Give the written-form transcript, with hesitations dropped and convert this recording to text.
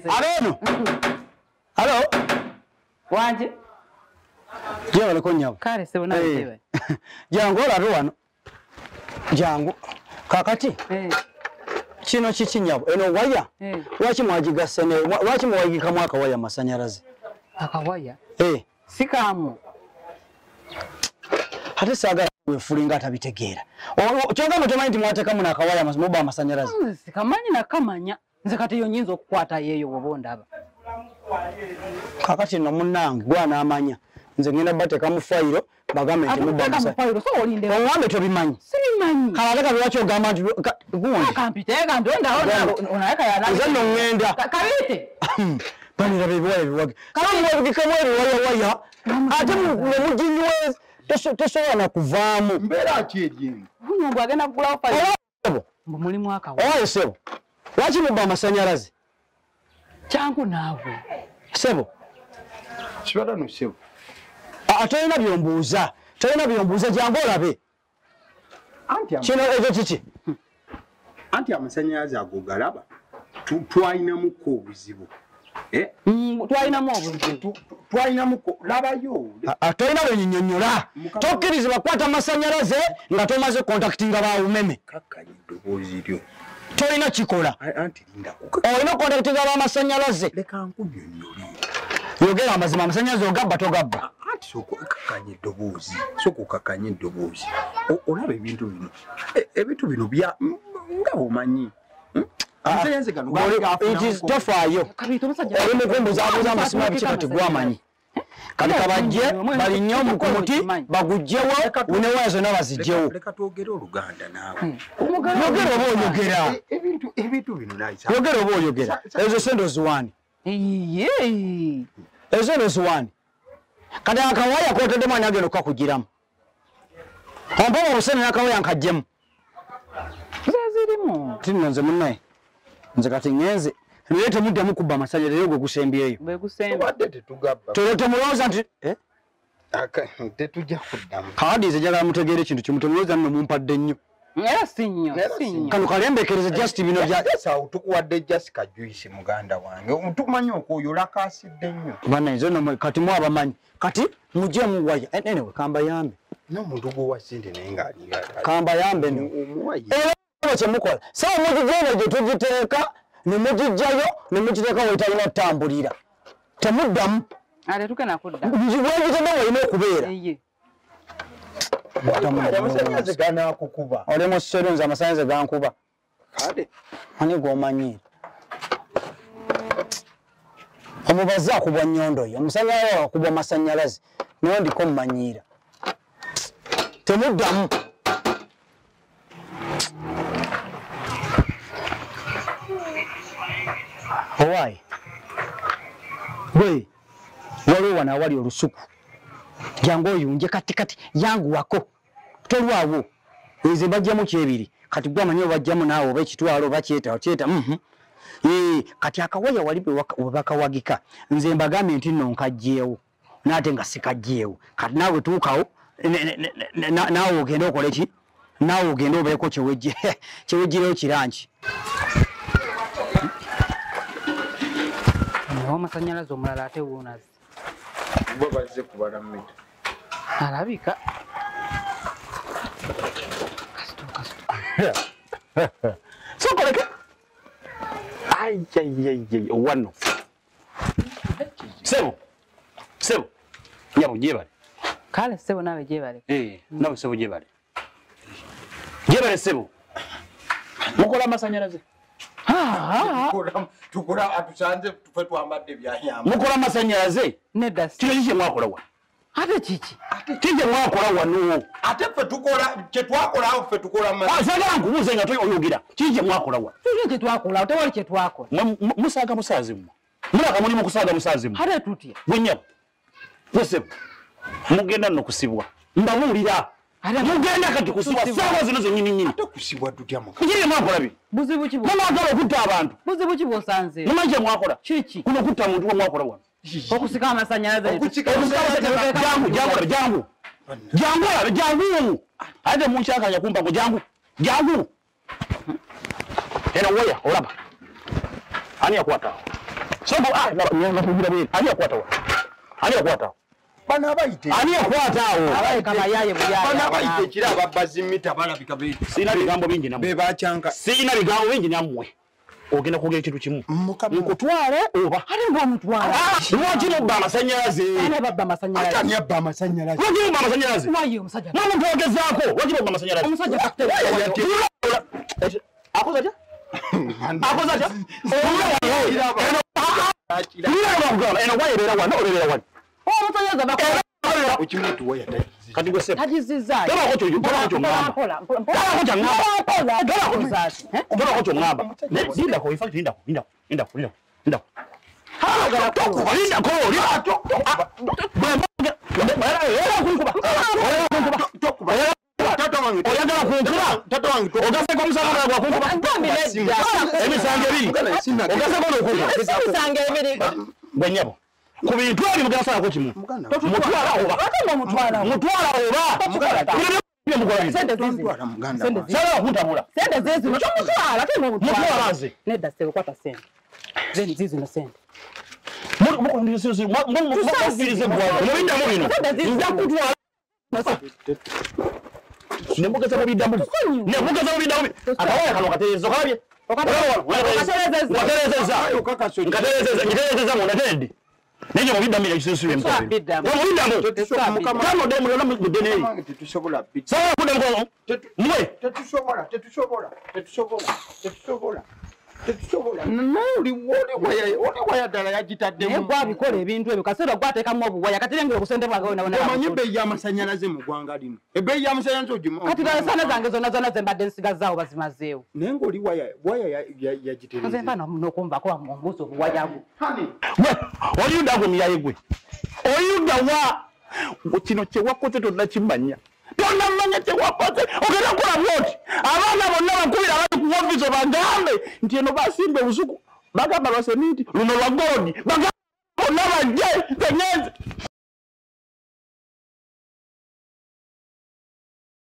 Aleno. Hello. Wanje. Jewe liko nyabo. Kale sebo nawe jewe. Jango la ruwano. Jango. Kakati. Kino kikinyabo. Eno waya. Wachi mwajigasene. Wachi mwagika mwaka waya masanyarazi. Akawaya. Sikamu. Hata saga wefulinga atabitegera. Kyonga mutemanyi nti mwateka muna akawaya muba amasanyarazi. Sikamanyi nakamanya. Nze kati yo nyinza okukwata yeyo wobondaba. Kakati no munange gwana amanya. Nze ngenda bateka mu fayiro bagambe nti muba amasanyarazi. So olinde. Owambe tobimanyi. Sibimanyi. Kalaka lwaki ogamba nti gundi. Kampiteka ndonda onayaka yala. Nze no ngenda. Kabite. Banira bebiwaya biwage. Kama bikamwe waya. Ate mujinywe tesobola kuvaamu. Mbeera ki eri? Mungu agenda kugulawo fayiro. Mulimu akawa. Oyo sebo. Lwaki muba amasanyalaze? Kyangu naawe. Sebo. Kibala no sebo. Atolina byombuuza. Tolina byombuuza jangu olabe. Kino ekyo kiki? Anti amasanyalaze ago galaba. Twalinamuko obuzibu. Twalinamu obuzibu. Twalinamuko labayo. Atolina byennyonnyola. Tokkiriza bakwata amasanyalaze nga tomaze contactinga baumeme. Kakkanyi eddoboozi lyo. Tolina kikola. Anti linda olina contactinga b'amasanyalaze. Leka nkunyonnyole. Yogera amazima amasanyalaze ogabba togabba. Anti kakkanya eddoboozi. Sooka okakkanya eddoboozi. Olaba ebintu bino. Ebintu bino bya nga omanyi. It is tofaayo. Oli mukumbuza abuuza amasima biki kati gw'amanyi. Kati kabajje bali nnyo mu kumuti bagugjewo unewa zonna bazigjewo. Leka twogere Oluganda naawe. Yogera oba oyogera. Ebintu bino nayisa. Yogera oba oyogera. Ezo sendo ziwani. Ezo sendo ziwani. Kati akawaya kotedde mwani agenda okukakugiramu. Ompoma obusene n'akawaya nkajjemu. Zirimu. Tinno nze munnaye. Nze kati ngenze. Naye temuddamu kubba amasanyalaze gwe gusembyeyo. Bwe gusemba. Wadde tetugabba. Temulowooza nti tetujja kuddamu. Kaadi nze njagala mutegeere ekintu kimu temulowooza nno mumpadde nnyo. Era si nnyo. Kano kalembekereze just bino bya. Sawa tukuwadde Jessica Joyce muganda wange. Tumanyi okwoyo lakaasidde nnyo. Bana nze no kati mu abamanyi. Kati mujje mu waya. Anyway kamba yambe. N'omuntu gwe sente naye ng'alinga. Kamba yambe no. Omuwayi. Kye mukola. Sawa mujigenda gye tugiteeka ne mugijjayo ne mugiteeka weetalina otambulira. Temuddamu. Ale tukena kudda. Bwegitenda walina okubeera. Amasanyalaze ganaakukuba. Oli mu ssero nze amasanyalaze gankuba. Kale. Ani gw'omanyi. Omubazi akubwa nnyondo yo. Omusanyalaze akubwa amasanyalaze. Naye ndiko mmanyiira. Temuddamu. Owaayi. Gwe. Waliwo wano awali olusuku. Jangu oyunje kati yanguwako. Tolwawo. Nze bajjamu kyebiri. Kati gwe amanyi bajjamu naawe oba ekitwalo oba kyeta. Kati akawaya wali bwe bakawagika. Nze mbagambye nti nno nkajjeewo. Naate nga sikajjeewo. Kati naawe tuukawo. Naawe ogende okole ki? Naawe ogende obeeko kyewejjireyo kirangi. Amasanyalaze omulala ate wuunazi. Bo bazze kubala mmita. Alabika. Sokoleke. Ai wano. Sebo. Nyabo jebale. Kale sebo nawe jebale. Nawe sebo jebale. Jebale sebo. Mukola amasanyalaze. Tukula atusanze tufe twambadde byayamba. Mukola amasanyalaze? Nedda. Kino kiki mwakola wa? Ate kiki? Kiki mwakola wano? Ate ffe tukola kye twakola awo ffe tukola Sagala nkubuuze nga toyogera. Kiki mwakola wa? Kiki twakola tewali kye twakola. Musaaga musaazi mmwe. Mulaka muli mu kusaaga musaazi mmwe. Ate tutya. Bwennyabo. Bwesebo. Mugenda nno kusibwa. Mbabuulira. Mugenda kati kusibwa saawa zino zennyini. Ate kusibwa tutya muka. Kiki mwakola bi? Buzibu ki bwo? Mwagala okutta abantu. Buzibu ki bw'osanze? Mumanyi kye mwakola? Kiki? Kuno kutta muntu mwakola wano. Okusika amasanyalaze. Jangu. Ate munkyakanya kumpa ngo jangu. Eno waya olaba. Ani akwata. Sabo nakugira bwe. Ani akwata. Ani akwata. Bana bayite. Ani akwata awo. Abaye kama yaye buyaya. Bana bayite kira ababazimita balabika beti. Sina bigambo bingi namwe. Be bachanga. Sina bigambo bingi namwe. Ogenda kwogera ekintu kimu. Nkutwale oba. Ali ng'omutwala. Lwaki nobba amasanyalaze? Ani babba amasanyalaze? Atani abba amasanyalaze. Lwaki nobba amasanyalaze? Wayi omusajja. Mama ntogezaako. Lwaki nobba amasanyalaze? Omusajja kakutera. Akoza atya? Akoza atya? Eno wayebeera wano obeera wano. Omusajja bakola. Ukimutu waya tayi. Kati gwe sepa. Tajizizaayo. Tolako kyongamba. Tolako kyongamba. Lindako in fact lindako. Tata wange ogaseko omusanga gwa kunkuba. Emisango ebiri. Ogaseko n'okunkuba. Emisango ebiri. Gwe nnyabo. Ku bintu ebyo mugenda salako kimu. Mutwala oba. Mutwala oba. Sente zizi mutwala ate mutwala nze. Nedda sebo kwata sente. Zeni zizi no sente. Mubiddamu bino. Nja kutwala. Nemugeza mubiddamu. Akawaya kano katerezo kalabye. Nkaterezeza munatedde. Nenye mubiddamu ekisusu emukole. Mubiddamu. Kano demu lona mudeneri. tetusobola bit. Sawa kudemu mwe. Tetusobola. Noli waya dala yagitadde mu gwa bikola ebintu ebyo kasero gwateekamu obuwaya kati lengera okusente bwange wona omanyi ebbeeyi y'amasanyalaze mu ggwanga lino ebbeeyi y'amasanyalaze ogimu kati balesana zange zonna zembadde nsigazaawo bazimazeewo naye ng'oli waya yagitereze nze mba n'okumbako ombuuza obuwaya bwo oyuda gwe miyaye gwe oyuda wa kino kyewakoze tonnakimanya tonnamanya kyewakoze ogenda kukola bwoti abaana bonna bakubira abali ku ofiso bagambe nti eno basimba obusuku bagamba lwasemiti luno lwa godi bagamba bonna bajje tenyenze